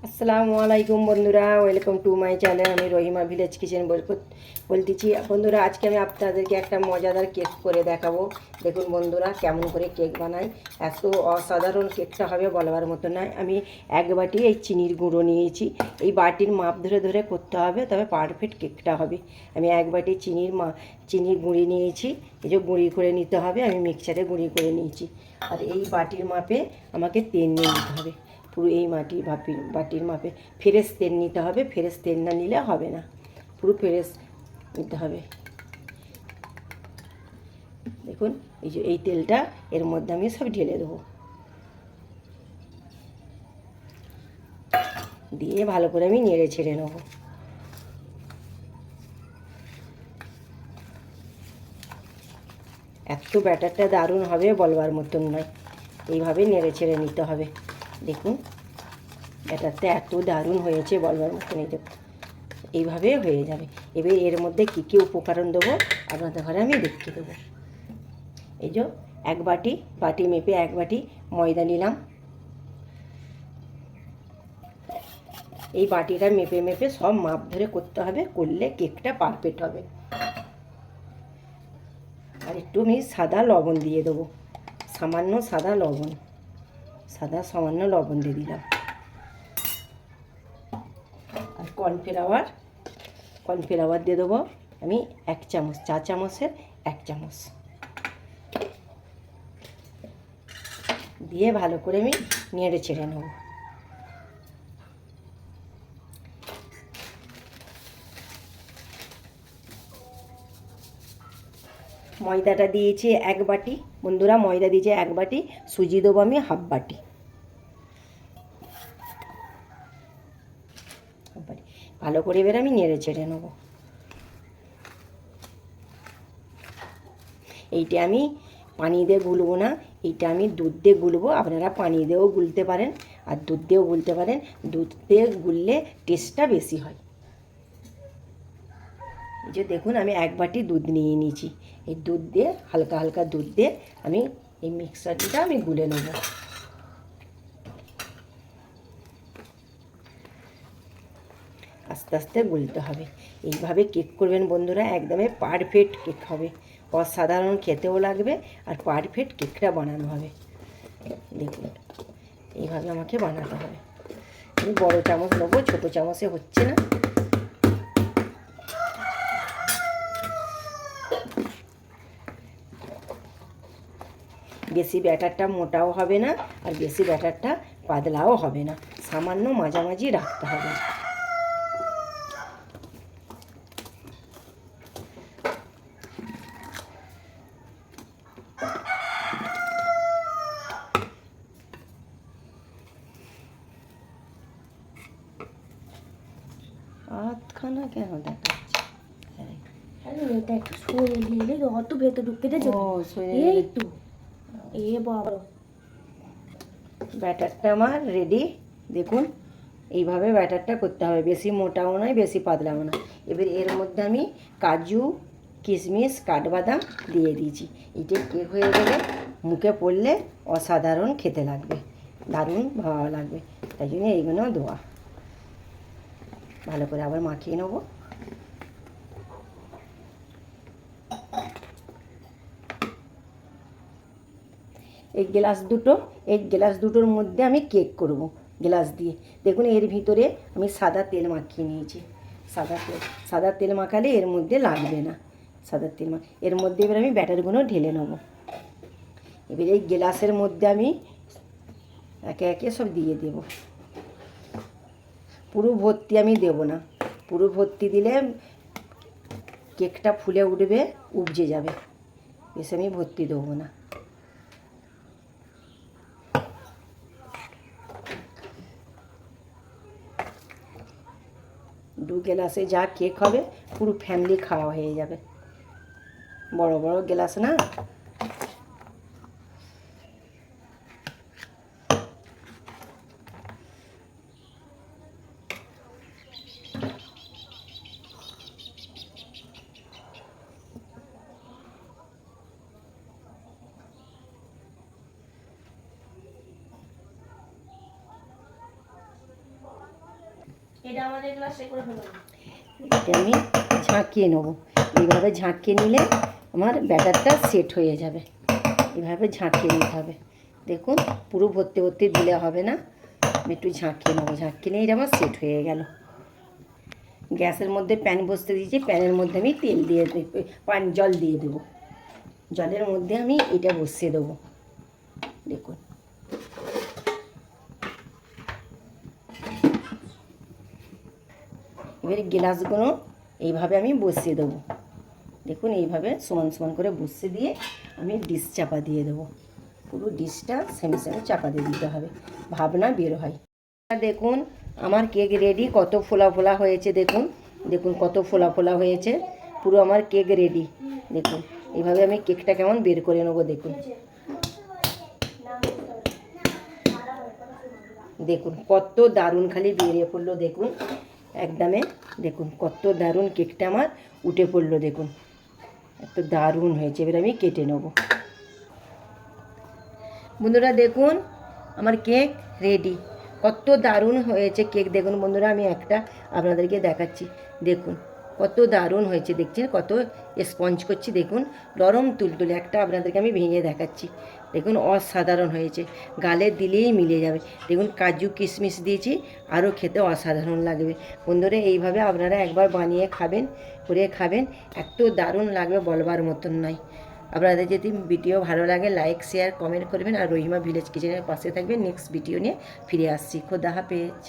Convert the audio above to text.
আসসালামু আলাইকুম বন্ধুরা, ওয়েলকাম টু মাই চ্যানেল। আমি রহিমা ভিলেজ কিচেন বলতেছি। বন্ধুরা, আজকে আমি আপনাদেরকে একটা মজাদার কেক করে দেখাবো। দেখুন বন্ধুরা, কেমন করে কেক বানাই। এত অসাধারণ কেকটা হবে বলবার মতো নয়। আমি এক বাটি এই চিনির গুঁড়ো নিয়েছি। এই বাটির মাপ ধরে ধরে করতে হবে, তবে পারফেক্ট কেকটা হবে। আমি এক বাটি চিনির গুঁড়ি নিয়েছি। এই যে গুঁড়ি করে নিতে হবে, আমি মিক্সারে গুঁড়ি করে নিয়েছি। আর এই বাটির মাপে আমাকে তেল নিয়ে নিতে হবে। পুরো এই বাটির মাপে ফ্রেশ তেল নিতে হবে। ফ্রেশ তেল না নিলে হবে না, পুরো ফ্রেশ নিতে হবে। দেখুন, এই যে এই তেলটা এর মধ্যে আমি সব ঢেলে দেবো, দিয়ে ভালো করে আমি নেড়ে ছেড়ে নেবো। এত ব্যাটারটা দারুণ হবে বলবার মতন নয়। এইভাবে নেড়ে ছেড়ে নিতে হবে। দেখুন, ব্যাটারটা এত দারুণ হয়েছে বলবার মতন। এই দেখুন, এইভাবে হয়ে যাবে। এবার এর মধ্যে কী কী উপকরণ দেবো আপনাদের ঘরে আমি দেখিয়ে দেবো। এই যে এক বাটি মেপে এক বাটি ময়দা নিলাম। এই বাটিটা মেপে মেপে সব মাপ ধরে করতে হবে, করলে কেকটা পারফেক্ট হবে। আর একটু আমি সাদা লবণ দিয়ে দেবো, সামান্য সাদা লবণ দিয়ে দিলাম। আর কর্নফ্লাওয়ার দিয়ে দেবো আমি 1 চামচ, চা চামচের 1 চামচ দিয়ে ভালো করে আমি নেড়ে ছেড়ে নেব। ময়দাটা দিয়েছি 1 বাটি। বন্ধুরা, ময়দা দিয়েছি 1 বাটি, সুজি দেবো আমি হাফ বাটি। ভালো করে এবার আমি নেড়ে চেড়ে নেব। এইটা আমি পানি দিয়ে গুলবো না, এইটা আমি দুধ দিয়ে গুলবো। আপনারা পানি দিয়েও গুলতে পারেন আর দুধ দিয়েও গুলতে পারেন। দুধ দিয়ে গুললে টেস্টটা বেশি হয়। এই যে দেখুন, আমি 1 বাটি দুধ নিয়ে নিয়েছি। এই দুধ দিয়ে হালকা হালকা দুধ দিয়ে আমি এই মিক্সারটা আমি গুলে নেব। আস্তে আস্তে গুলতে হবে। এইভাবে কেক করবেন বন্ধুরা, একদমই পারফেক্ট কেক হবে। অসাধারণ খেতেও লাগবে আর পারফেক্ট কেকটা বানানো হবে। দেখুন, এইভাবে আমাকে বানাতে হবে। আমি বড় চামচ নেবো, ছোটো চামচে হচ্ছে না। বেশি ব্যাটারটা মোটাও হবে না আর বেশি ব্যাটারটা পাতলাও হবে না, সামান্য মাঝামাঝি রাখতে হবে। আধখানা কেন দেখাচ্ছে? আরে এটা একটু সরে দিলে অত ভেতর ঢুকে দেছে। এই তো এ বাবা, ব্যাটারটা আমার রেডি। দেখুন, এইভাবে ব্যাটারটা করতে হবে, বেশি মোটাও নয় বেশি পাতলাও না। এবার এর মধ্যে আমি কাজু, কিশমিশ, কাঠবাদাম দিয়ে দিয়েছি। এটা কেক হয়ে গেলে মুখে পড়লে অসাধারণ খেতে লাগবে, দারুণ ভালো লাগবে। তাই জন্য এইগুলো দেওয়া। ভালো করে আবার মাখিয়ে নেবো। এই গ্লাস দুটোর মধ্যে আমি কেক করব গ্লাস দিয়ে। দেখুন, এর ভিতরে আমি সাদা তেল মাখিয়ে নিয়েছি। সাদা তেল মাখালে এর মধ্যে লাগবে না। এর মধ্যে এবার আমি ব্যাটারগুলো ঢেলে নেব। এবার এই গ্লাসের মধ্যে আমি একে একে সব দিয়ে দেব। পুরো ভর্তি আমি দেব না, পুরো ভর্তি দিলে কেকটা ফুলে উঠবে, উপজে যাবে। বেশি আমি ভর্তি দেবো না। দু গ্লাসে যা কেক হবে পুরো ফ্যামিলি খাওয়া হয়ে যাবে। বড় বড় গ্লাস না। এটা আমাদের ক্লাসে করে ফেলো। এটা আমি ঝাঁকিয়ে নেবো। এইভাবে ঝাঁকিয়ে নিলে আমার ব্যাটারটা সেট হয়ে যাবে। এইভাবে ঝাঁকিয়ে নিতে হবে। দেখুন পুরো ভর্তি ভর্তি দিলে হবে না, আমি একটু ঝাঁকিয়ে নেবো। ঝাঁকিয়ে নিয়ে এটা আমার সেট হয়ে গেল। গ্যাসের মধ্যে প্যান বসতে দিয়েছি, প্যানের মধ্যে আমি তেল দিয়ে জল দিয়ে দেবো। জলের মধ্যে আমি এটা বসিয়ে দেবো। দেখুন এবারে গ্লাসগুলো এইভাবে আমি বসিয়ে দেবো। দেখুন এইভাবে সমান সমান করে বসিয়ে দিয়ে আমি ডিশ চাপা দিয়ে দেবো। পুরো ডিশটা সেমে সেমে চাপা দিয়ে দিতে হবে, ভাবনা বের হয়। দেখুন আমার কেক রেডি। কত ফোলা ফোলা হয়েছে দেখুন, দেখুন কত ফোলা ফোলা হয়েছে। পুরো আমার কেক রেডি। দেখুন এইভাবে আমি কেকটা কেমন বের করে নেবো। দেখুন দেখুন কত দারুণ খালি বেরিয়ে পড়লো। দেখুন একদমে দেখুন কত দারুণ কেকটা আমার উঠে পড়লো। দেখুন এত দারুণ হয়েছে। এবার আমি কেটে নেব। বন্ধুরা দেখুন আমার কেক রেডি। কত দারুণ হয়েছে কেক। দেখুন বন্ধুরা আমি একটা আপনাদেরকে দেখাচ্ছি। দেখুন কত দারুণ হয়েছে, দেখছেন কত স্পঞ্জ করছি। দেখুন নরম তুলতুলে। একটা আপনাদেরকে আমি ভেঙে দেখাচ্ছি। দেখুন অসাধারণ হয়েছে, গালে দিলেই মিলে যাবে। দেখুন কাজু কিশমিশ দিয়েছি, আরও খেতে অসাধারণ লাগবে। বন্ধুরা এইভাবে আপনারা একবার বানিয়ে খাবেন, করে খাবেন, এত দারুণ লাগবে বলবার মতন নয়। আপনাদের যদি ভিডিও ভালো লাগে লাইক শেয়ার কমেন্ট করবেন, আর রহিমা ভিলেজ কিচেনের পাশে থাকবেন। নেক্সট ভিডিও নিয়ে ফিরে আসছি। খোদা হাফেজ।